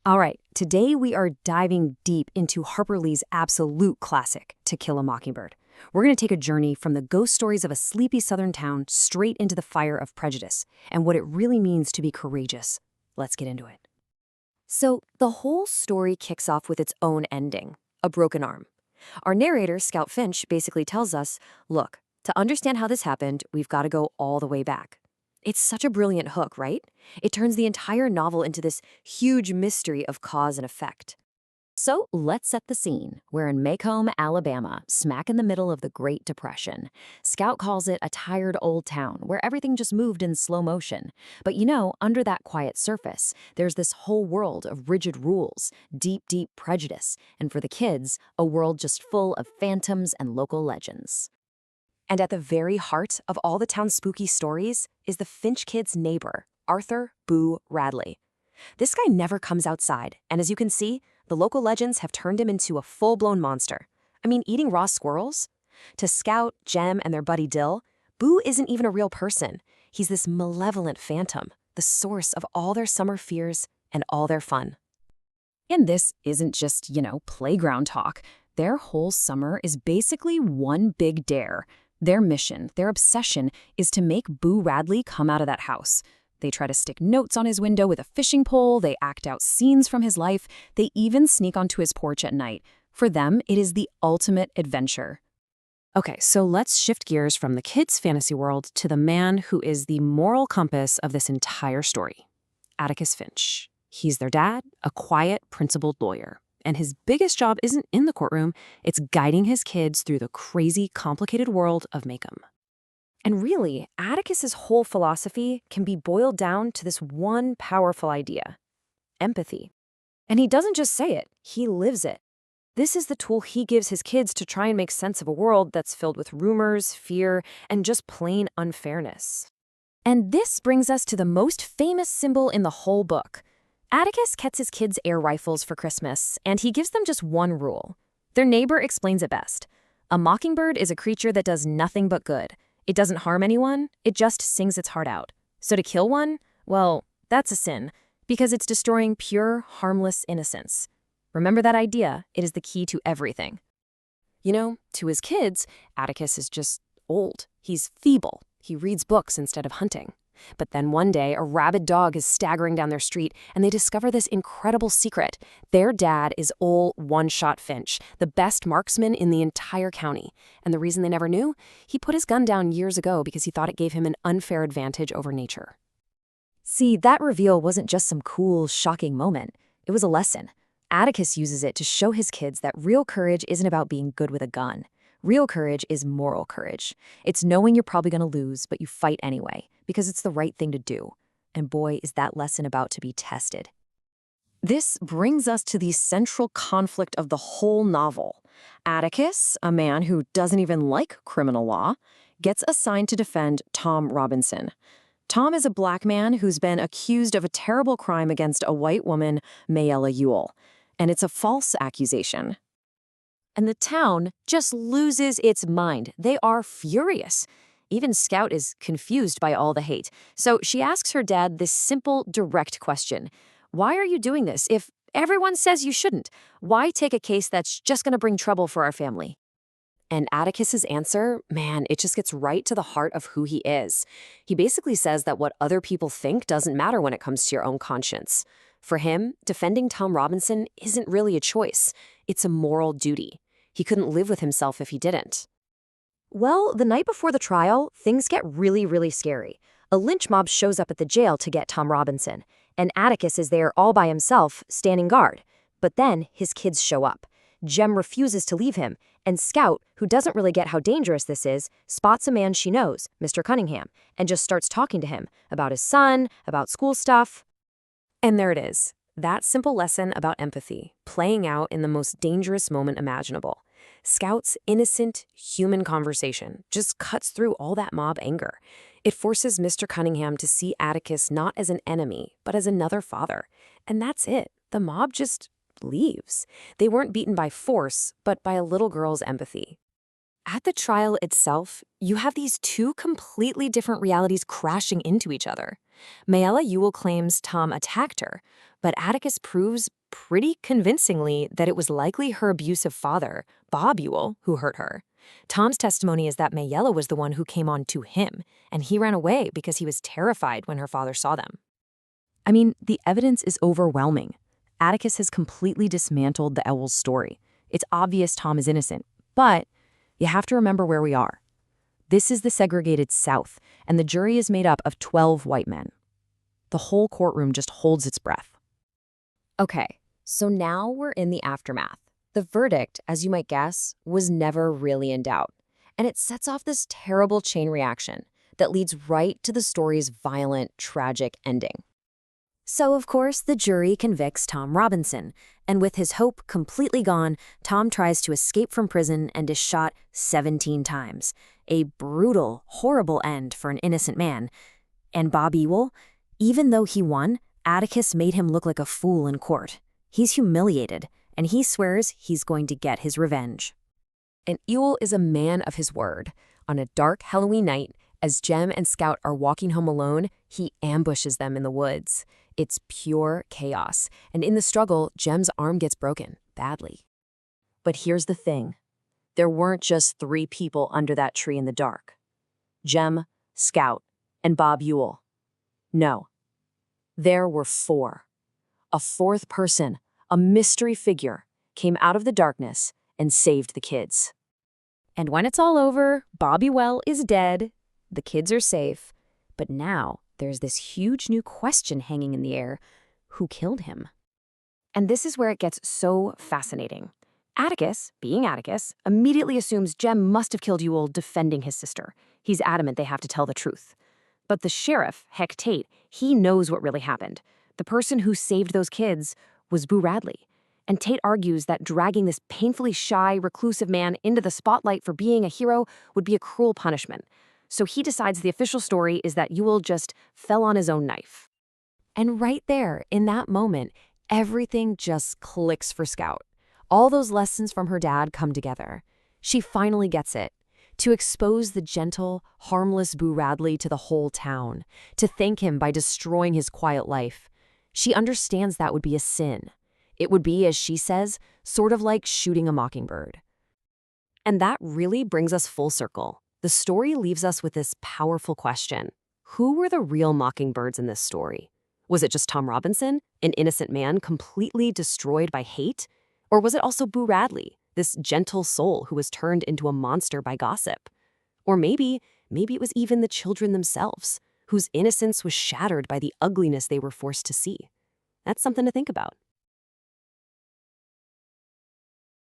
All right, today we are diving deep into Harper Lee's absolute classic, To Kill a Mockingbird. We're going to take a journey from the ghost stories of a sleepy southern town straight into the fire of prejudice and what it really means to be courageous. Let's get into it. So, the whole story kicks off with its own ending, a broken arm. Our narrator, Scout Finch, basically tells us, look, to understand how this happened, we've got to go all the way back. It's such a brilliant hook, right? It turns the entire novel into this huge mystery of cause and effect. So let's set the scene. We're in Maycomb, Alabama, smack in the middle of the Great Depression. Scout calls it a tired old town where everything just moved in slow motion. But under that quiet surface, there's this whole world of rigid rules, deep, deep prejudice, and for the kids, a world just full of phantoms and local legends. And at the very heart of all the town's spooky stories is the Finch kids' neighbor, Arthur Boo Radley. This guy never comes outside, and as you can see, the local legends have turned him into a full-blown monster. I mean, eating raw squirrels? To Scout, Jem, and their buddy Dill, Boo isn't even a real person. He's this malevolent phantom, the source of all their summer fears and all their fun. And this isn't just, playground talk. Their whole summer is basically one big dare. Their mission, their obsession, is to make Boo Radley come out of that house. They try to stick notes on his window with a fishing pole, they act out scenes from his life, they even sneak onto his porch at night. For them, it is the ultimate adventure. Okay, so let's shift gears from the kids' fantasy world to the man who is the moral compass of this entire story, Atticus Finch. He's their dad, a quiet, principled lawyer. And his biggest job isn't in the courtroom, it's guiding his kids through the crazy, complicated world of Maycomb. And really, Atticus's whole philosophy can be boiled down to this one powerful idea: empathy. And he doesn't just say it, he lives it. This is the tool he gives his kids to try and make sense of a world that's filled with rumors, fear, and just plain unfairness. And this brings us to the most famous symbol in the whole book. Atticus gets his kids air rifles for Christmas, and he gives them just one rule. Their neighbor explains it best. A mockingbird is a creature that does nothing but good. It doesn't harm anyone, it just sings its heart out. So to kill one, well, that's a sin, because it's destroying pure, harmless innocence. Remember that idea, it is the key to everything. To his kids, Atticus is just old. He's feeble. He reads books instead of hunting. But then one day, a rabid dog is staggering down their street, and they discover this incredible secret. Their dad is ol' One-Shot Finch, the best marksman in the entire county. And the reason they never knew? He put his gun down years ago because he thought it gave him an unfair advantage over nature. See, that reveal wasn't just some cool, shocking moment. It was a lesson. Atticus uses it to show his kids that real courage isn't about being good with a gun. Real courage is moral courage. It's knowing you're probably going to lose, but you fight anyway, because it's the right thing to do. And boy, is that lesson about to be tested. This brings us to the central conflict of the whole novel. Atticus, a man who doesn't even like criminal law, gets assigned to defend Tom Robinson. Tom is a black man who's been accused of a terrible crime against a white woman, Mayella Ewell. And it's a false accusation. And the town just loses its mind. They are furious. Even Scout is confused by all the hate. So she asks her dad this simple, direct question. Why are you doing this? If everyone says you shouldn't, why take a case that's just going to bring trouble for our family? And Atticus's answer, man, it just gets right to the heart of who he is. He basically says that what other people think doesn't matter when it comes to your own conscience. For him, defending Tom Robinson isn't really a choice. It's a moral duty. He couldn't live with himself if he didn't. Well, the night before the trial, things get really, really scary. A lynch mob shows up at the jail to get Tom Robinson, and Atticus is there all by himself, standing guard. But then his kids show up. Jem refuses to leave him, and Scout, who doesn't really get how dangerous this is, spots a man she knows, Mr. Cunningham, and just starts talking to him about his son, about school stuff. And there it is, that simple lesson about empathy, playing out in the most dangerous moment imaginable. Scout's innocent, human conversation just cuts through all that mob anger. It forces Mr. Cunningham to see Atticus not as an enemy, but as another father. And that's it. The mob just leaves. They weren't beaten by force, but by a little girl's empathy. At the trial itself, you have these two completely different realities crashing into each other. Mayella Ewell claims Tom attacked her, But Atticus proves pretty convincingly that it was likely her abusive father, Bob Ewell, who hurt her. Tom's testimony is that Mayella was the one who came on to him, and he ran away because he was terrified when her father saw them. I mean, the evidence is overwhelming. Atticus has completely dismantled the Ewells' story. It's obvious Tom is innocent, but you have to remember where we are. This is the segregated South, and the jury is made up of 12 white men. The whole courtroom just holds its breath. Okay, so now we're in the aftermath. The verdict, as you might guess, was never really in doubt. And it sets off this terrible chain reaction that leads right to the story's violent, tragic ending. So, of course, the jury convicts Tom Robinson, and with his hope completely gone, Tom tries to escape from prison and is shot 17 times. A brutal, horrible end for an innocent man. And Bob Ewell, even though he won, Atticus made him look like a fool in court. He's humiliated, and he swears he's going to get his revenge. And Ewell is a man of his word. On a dark Halloween night, as Jem and Scout are walking home alone, he ambushes them in the woods. It's pure chaos, and in the struggle, Jem's arm gets broken, badly. But here's the thing. There weren't just 3 people under that tree in the dark. Jem, Scout, and Bob Ewell. No. There were 4. A 4th person, a mystery figure, came out of the darkness and saved the kids. And when it's all over, Bob Ewell is dead, the kids are safe, but now there's this huge new question hanging in the air. Who killed him? And this is where it gets so fascinating. Atticus, being Atticus, immediately assumes Jem must have killed Ewell defending his sister. He's adamant they have to tell the truth. But the sheriff, Heck Tate, he knows what really happened. The person who saved those kids was Boo Radley. And Tate argues that dragging this painfully shy, reclusive man into the spotlight for being a hero would be a cruel punishment. So he decides the official story is that Ewell just fell on his own knife. And right there, in that moment, everything just clicks for Scout. All those lessons from her dad come together. She finally gets it. To expose the gentle, harmless Boo Radley to the whole town. To thank him by destroying his quiet life. She understands that would be a sin. It would be, as she says, sort of like shooting a mockingbird. And that really brings us full circle. The story leaves us with this powerful question. Who were the real mockingbirds in this story? Was it just Tom Robinson, an innocent man completely destroyed by hate? Or was it also Boo Radley, this gentle soul who was turned into a monster by gossip? Or maybe it was even the children themselves, whose innocence was shattered by the ugliness they were forced to see. That's something to think about.